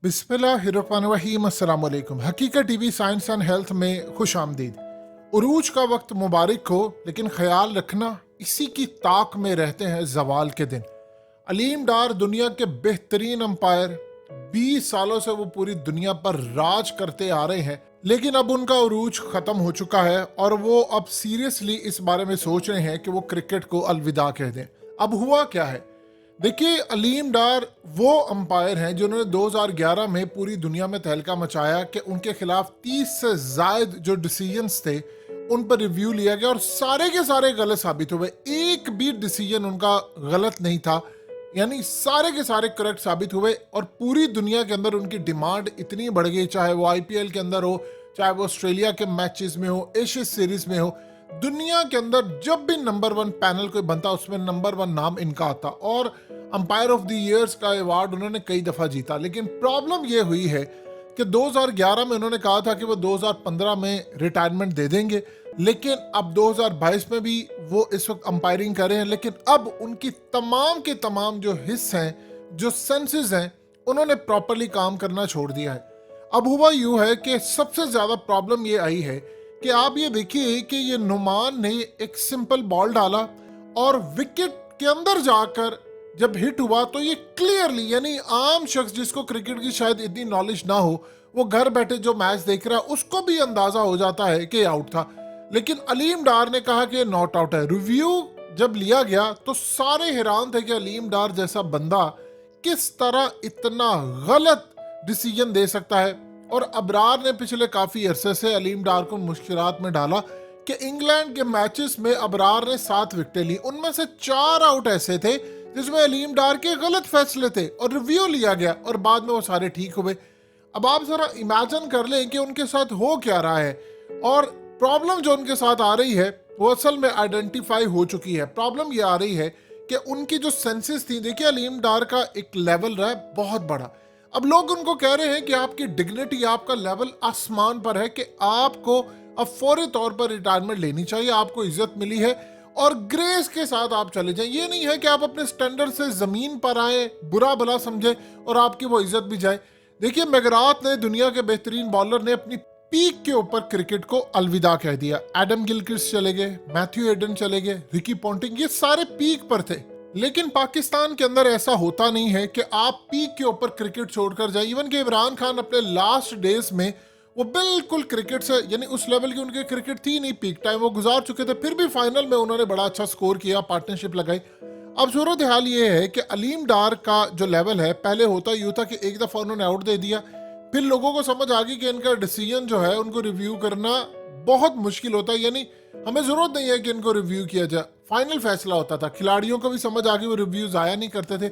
बिस्मिल्लाहिर्रहमानिर्रहीम। अस्सलाम वालेकुम। हकीकत टीवी साइंस एंड हेल्थ में खुश आमदीद। उरूज का वक्त मुबारक हो, लेकिन ख्याल रखना इसी की ताक में रहते हैं जवाल के दिन। अलीम डार दुनिया के बेहतरीन अंपायर, 20 सालों से वो पूरी दुनिया पर राज करते आ रहे हैं, लेकिन अब उनका उरूज खत्म हो चुका है और वो अब सीरियसली इस बारे में सोच रहे हैं कि वो क्रिकेट को अलविदा कह दें। अब हुआ क्या है? देखिए, अलीम डार वो अंपायर हैं जिन्होंने 2011 में पूरी दुनिया में तहलका मचाया कि उनके खिलाफ 30 से जायद जो डिसीजंस थे उन पर रिव्यू लिया गया और सारे के सारे गलत साबित हुए। एक भी डिसीजन उनका गलत नहीं था, यानी सारे के सारे करेक्ट साबित हुए। और पूरी दुनिया के अंदर उनकी डिमांड इतनी बढ़ गई, चाहे वो आईपीएल के अंदर हो, चाहे वो ऑस्ट्रेलिया के मैचेस में हो, एशिया सीरीज में हो। दुनिया के अंदर जब भी नंबर 1 पैनल कोई बनता, उसमें नंबर 1 नाम इनका आता और अंपायर ऑफ द ईयर्स का अवार्ड उन्होंने कई दफा जीता। लेकिन प्रॉब्लम ये हुई है कि 2011 में उन्होंने कहा था कि वो 2015 में रिटायरमेंट दे देंगे, लेकिन अब 2022 में भी वो इस वक्त अंपायरिंग कर रहे हैं। लेकिन अब उनकी तमाम के तमाम जो हिस्से हैं, जो सेंसेस हैं, उन्होंने प्रॉपरली काम करना छोड़ दिया है। अब हुआ यूं है कि सबसे ज्यादा प्रॉब्लम ये आई है कि आप ये देखिए कि ये नुमान ने एक सिंपल बॉल डाला और विकेट के अंदर जाकर जब हिट हुआ तो ये क्लियरली, यानी आम शख्स जिसको क्रिकेट की शायद इतनी नॉलेज ना हो, वो घर बैठे जो मैच देख रहा है उसको भी अंदाजा हो जाता है कि आउट था। लेकिन अलीम डार ने कहा कि नॉट आउट है। रिव्यू जब लिया गया तो सारे हैरान थे कि अलीम डार जैसा बंदा किस तरह इतना गलत डिसीजन दे सकता है। और अबरार ने पिछले काफी अरसे से अलीम डार को मुश्किलात में डाला कि इंग्लैंड के मैचेस में अबरार ने 7 विकेटें ली, उनमें से 4 आउट ऐसे थे जिसमें अलीम डार के गलत फैसले थे और रिव्यू लिया गया और बाद में वो सारे ठीक हुए। अब आप जरा इमेजिन कर लें कि उनके साथ हो क्या रहा है। और प्रॉब्लम जो उनके साथ आ रही है वो असल में आइडेंटिफाई हो चुकी है। प्रॉब्लम ये आ रही है कि उनकी जो सेंसेस थी, देखिए अलीम डार का एक लेवल रहा है बहुत बड़ा। अब लोग उनको कह रहे हैं कि आपकी डिग्निटी, आपका लेवल आसमान पर है कि आपको अब फौरी तौर पर रिटायरमेंट लेनी चाहिए, आपको इज्जत मिली है और ग्रेस के साथ आप चले जाएं। ये नहीं है कि आप अपने स्टैंडर्ड से जमीन पर आए, बुरा भला समझे और आपकी वो इज्जत भी जाए। देखिए, मैकग्राथ ने, दुनिया के बेहतरीन बॉलर ने, अपनी पीक के ऊपर क्रिकेट को अलविदा कह दिया। एडम गिलक्रिस्ट चले गए, मैथ्यू एडन चले गए, रिकी पॉन्टिंग, ये सारे पीक पर थे। लेकिन पाकिस्तान के अंदर ऐसा होता नहीं है कि आप पीक के ऊपर क्रिकेट छोड़कर जाए। इवन कि इमरान खान अपने लास्ट डेज में वो बिल्कुल क्रिकेट से, यानी उस लेवल की उनकी क्रिकेट थी नहीं, पीक टाइम वो गुजार चुके थे, फिर भी फाइनल में उन्होंने बड़ा अच्छा स्कोर किया, पार्टनरशिप लगाई। अब सूरत हाल ये है कि अलीम डार का जो लेवल है, पहले होता यूं था कि एक दफा उन्होंने आउट दे दिया, फिर लोगों को समझ आ गई कि इनका डिसीजन जो है उनको रिव्यू करना बहुत मुश्किल होता है, यानी हमें जरूरत नहीं है कि इनको रिव्यू किया जाए, फाइनल फैसला होता था। खिलाड़ियों को भी समझ आ गई, वो रिव्यू जाया नहीं करते थे।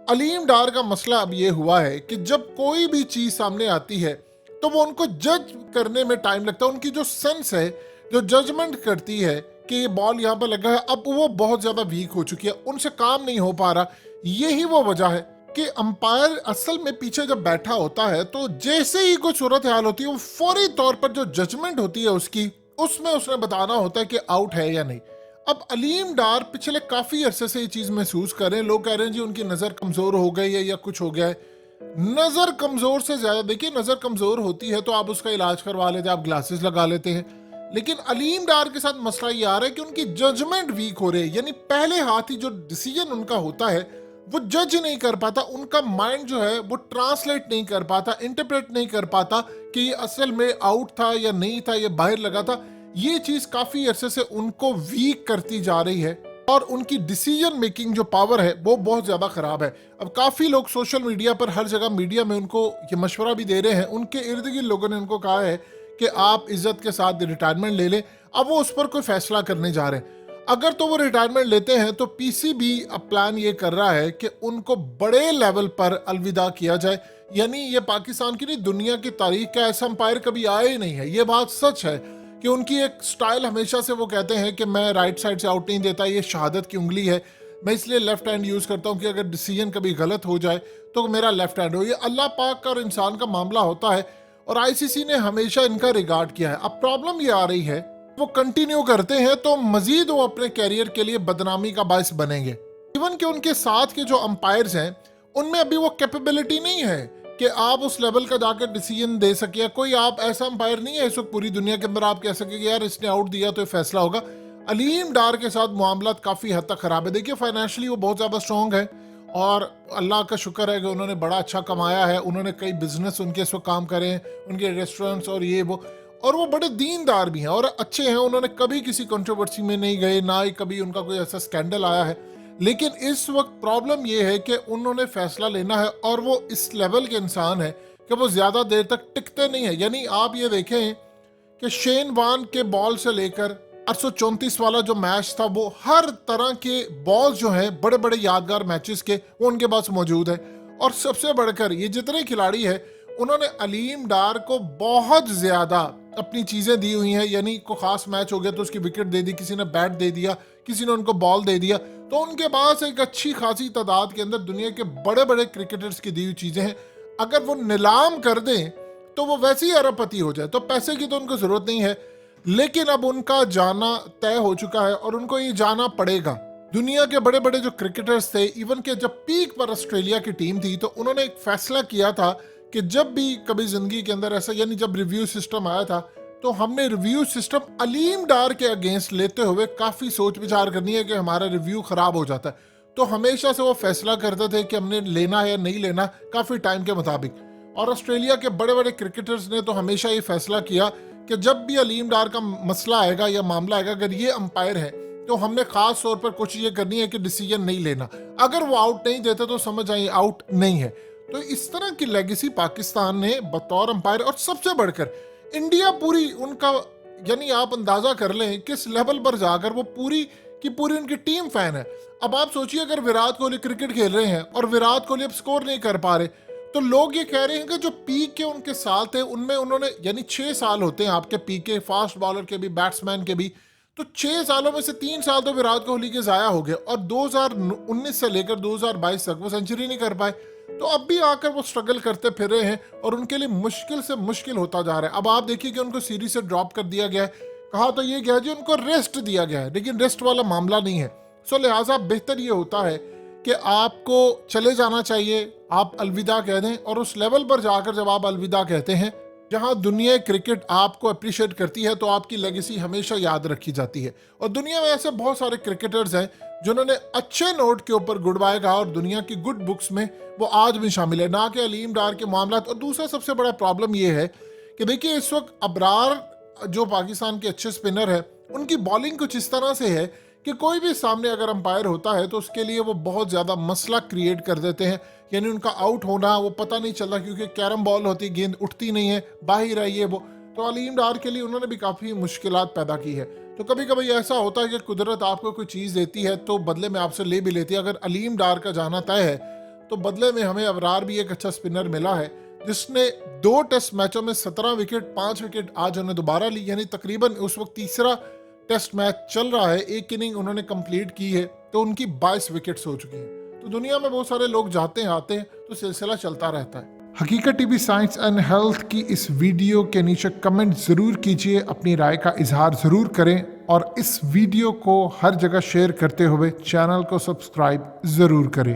अलीम डार का मसला अब ये हुआ है कि जब कोई भी चीज सामने आती है तो वो उनको जज करने में टाइम लगता है। उनकी जो सेंस है, जो जजमेंट करती है कि ये बॉल यहाँ पर लगा है, अब वो बहुत ज्यादा वीक हो चुकी है, उनसे काम नहीं हो पा रहा। यही वो वजह है कि अंपायर असल में पीछे जब बैठा होता है तो जैसे ही कोई सूरत हाल होती है, वो फौरी तौर पर जो जजमेंट होती है उसकी, उसमें उसने बताना होता है कि आउट है या नहीं। अब अलीम डार पिछले काफी अरसे से ये चीज महसूस कर रहे हैं। लोग कह रहे हैं जी उनकी नजर कमजोर हो गई है या कुछ हो गया है। नजर कमजोर से ज्यादा, देखिए, नजर कमजोर होती है तो आप उसका इलाज करवा लेते हैं, आप ग्लासेस लगा लेते हैं। लेकिन अलीम डार के साथ मसला ये आ रहा है कि उनकी जजमेंट वीक हो रही है, यानी पहले हाथ ही जो डिसीजन उनका होता है वो जज नहीं कर पाता, उनका माइंड जो है वो ट्रांसलेट नहीं कर पाता, इंटरप्रेट नहीं कर पाता कि ये असल में आउट था या नहीं था, ये बाहर लगा था। ये चीज काफी अरसे से उनको वीक करती जा रही है और उनकी डिसीजन मेकिंग जो पावर है वो बहुत ज्यादा खराब है। अब काफी लोग सोशल मीडिया पर, हर जगह मीडिया में उनको ये मशवरा भी दे रहे हैं, उनके इर्द गिर्द लोगों ने उनको कहा है कि आप इज्जत के साथ रिटायरमेंट ले लें। अब वो उस पर कोई फैसला करने जा रहे हैं। अगर तो वो रिटायरमेंट लेते हैं तो पीसीबी अब प्लान ये कर रहा है कि उनको बड़े लेवल पर अलविदा किया जाए। यानी ये पाकिस्तान की नहीं, दुनिया की तारीख का ऐसा अंपायर कभी आया ही नहीं है। ये बात सच है कि उनकी एक स्टाइल हमेशा से, वो कहते हैं कि मैं राइट साइड से आउट नहीं देता, ये शहादत की उंगली है, मैं इसलिए लेफ्ट हैंड यूज करता हूं कि अगर डिसीजन कभी गलत हो जाए तो मेरा लेफ्ट हैंड हो। ये अल्लाह पाक का और इंसान का मामला होता है और आईसीसी ने हमेशा इनका रिगार्ड किया है। अब प्रॉब्लम ये आ रही है, वो कंटिन्यू करते हैं तो मजीद वो अपने कैरियर के लिए बदनामी का बायस बनेंगे। इवन कि उनके साथ के जो अंपायर्स हैं उनमें अभी वो कैपेबिलिटी नहीं है कि आप उस लेवल का जाकर डिसीजन दे सके, या कोई आप ऐसा अंपायर नहीं है इस वक्त पूरी दुनिया के अंदर आप कह सके कि यार इसने आउट दिया तो ये फैसला होगा। अलीम डार के साथ मामला काफ़ी हद तक ख़राब है। देखिए फाइनेंशियली वो बहुत ज़्यादा स्ट्रॉन्ग है और अल्लाह का शुक्र है कि उन्होंने बड़ा अच्छा कमाया है। उन्होंने कई बिजनेस उनके इस वक्त काम करे हैं, उनके रेस्टोरेंट्स और ये वो, और वो बड़े दीनदार भी हैं और अच्छे हैं। उन्होंने कभी किसी कंट्रोवर्सी में नहीं गए, ना ही कभी उनका कोई ऐसा स्कैंडल आया है। लेकिन इस वक्त प्रॉब्लम ये है कि उन्होंने फैसला लेना है और वो इस लेवल के इंसान है कि वो ज़्यादा देर तक टिकते नहीं है। यानी आप ये देखें कि शेन वान के बॉल से लेकर 834 वाला जो मैच था, वो हर तरह के बॉल जो हैं बड़े बड़े यादगार मैचेस के वो उनके पास मौजूद है। और सबसे बढ़कर ये जितने खिलाड़ी हैं उन्होंने अलीम डार को बहुत ज़्यादा अपनी चीज़ें दी हुई हैं। यानी कोई ख़ास मैच हो गया तो उसकी विकेट दे दी, किसी ने बैट दे दिया, किसी ने उनको बॉल दे दिया। तो उनके पास एक अच्छी खासी तादाद के अंदर दुनिया के बड़े बड़े क्रिकेटर्स की दी हुई चीज़ें हैं। अगर वो नीलाम कर दें तो वो वैसे ही अरबपति हो जाए, तो पैसे की तो उनको ज़रूरत नहीं है। लेकिन अब उनका जाना तय हो चुका है और उनको ये जाना पड़ेगा। दुनिया के बड़े बड़े जो क्रिकेटर्स थे, इवन के जब पीक पर ऑस्ट्रेलिया की टीम थी, तो उन्होंने एक फैसला किया था कि जब भी कभी जिंदगी के अंदर ऐसा, यानी जब रिव्यू सिस्टम आया था, तो हमने रिव्यू सिस्टम अलीम डार के अगेंस्ट लेते हुए काफ़ी सोच विचार करनी है कि हमारा रिव्यू ख़राब हो जाता है। तो हमेशा से वो फैसला करते थे कि हमने लेना है या नहीं लेना, काफ़ी टाइम के मुताबिक। और ऑस्ट्रेलिया के बड़े बड़े क्रिकेटर्स ने तो हमेशा ये फैसला किया कि जब भी अलीम डार का मसला आएगा या मामला आएगा, अगर ये अंपायर है तो हमने खास तौर पर कोशिश ये करनी है कि डिसीजन नहीं लेना। अगर वो आउट नहीं देते तो समझ आइए आउट नहीं है। तो इस तरह की लेगेसी पाकिस्तान ने बतौर अंपायर, और सबसे बढ़कर इंडिया पूरी उनका, यानी आप अंदाजा कर लें किस लेवल पर जाकर वो पूरी की पूरी उनकी टीम फैन है। अब आप सोचिए अगर विराट कोहली क्रिकेट खेल रहे हैं और विराट कोहली अब स्कोर नहीं कर पा रहे, तो लोग ये कह रहे हैं कि जो पीक के उनके साल थे उनमें उन्होंने, यानी 6 साल होते हैं आपके पीक के, फास्ट बॉलर के भी, बैट्समैन के भी, तो 6 सालों में से 3 साल तो विराट कोहली के ज़ाया हो गए और 2019 से लेकर 2022 तक वो सेंचुरी नहीं कर पाए। तो अब भी आकर वो स्ट्रगल करते फिर रहे हैं और उनके लिए मुश्किल से मुश्किल होता जा रहा है। अब आप देखिए कि उनको सीरीज से ड्रॉप कर दिया गया है। कहा तो ये गया जी उनको रेस्ट दिया गया है, लेकिन रेस्ट वाला मामला नहीं है। सो लिहाजा बेहतर ये होता है कि आपको चले जाना चाहिए, आप अलविदा कह दें। और उस लेवल पर जाकर जब आप अलविदा कहते हैं जहां दुनिया क्रिकेट आपको अप्रिशिएट करती है, तो आपकी लेगेसी हमेशा याद रखी जाती है। और दुनिया में ऐसे बहुत सारे क्रिकेटर्स हैं जिन्होंने अच्छे नोट के ऊपर गुड बाय कहा और दुनिया की गुड बुक्स में वो आज भी शामिल है, ना कि अलीम डार के मामला। और दूसरा सबसे बड़ा प्रॉब्लम ये है कि देखिए इस वक्त अबरार जो पाकिस्तान के अच्छे स्पिनर है, उनकी बॉलिंग कुछ इस तरह से है कि कोई भी सामने अगर अंपायर होता है तो उसके लिए वो बहुत ज़्यादा मसला क्रिएट कर देते हैं। यानी उनका आउट होना वो पता नहीं चलता, क्योंकि कैरम बॉल होती, गेंद उठती नहीं है, बाहर आई है वो। तो अलीम डार के लिए उन्होंने भी काफ़ी मुश्किलात पैदा की है। तो कभी कभी ऐसा होता है कि कुदरत आपको कोई चीज़ देती है तो बदले में आपसे ले भी लेती है। अगर अलीम डार का जाना तय है तो बदले में हमें अबरार भी एक अच्छा स्पिनर मिला है जिसने 2 टेस्ट मैचों में 17 विकेट, 5 विकेट आज उन्होंने दोबारा ली। यानी तकरीबन उस वक्त तीसरा टेस्ट मैच चल रहा है, एक इनिंग उन्होंने कंप्लीट की है, तो उनकी 22 विकेट्स हो चुकी हैं। तो दुनिया में बहुत सारे लोग जाते हैं आते हैं, तो सिलसिला चलता रहता है। हकीकत टीवी साइंस एंड हेल्थ की इस वीडियो के नीचे कमेंट ज़रूर कीजिए, अपनी राय का इजहार ज़रूर करें और इस वीडियो को हर जगह शेयर करते हुए चैनल को सब्सक्राइब ज़रूर करें।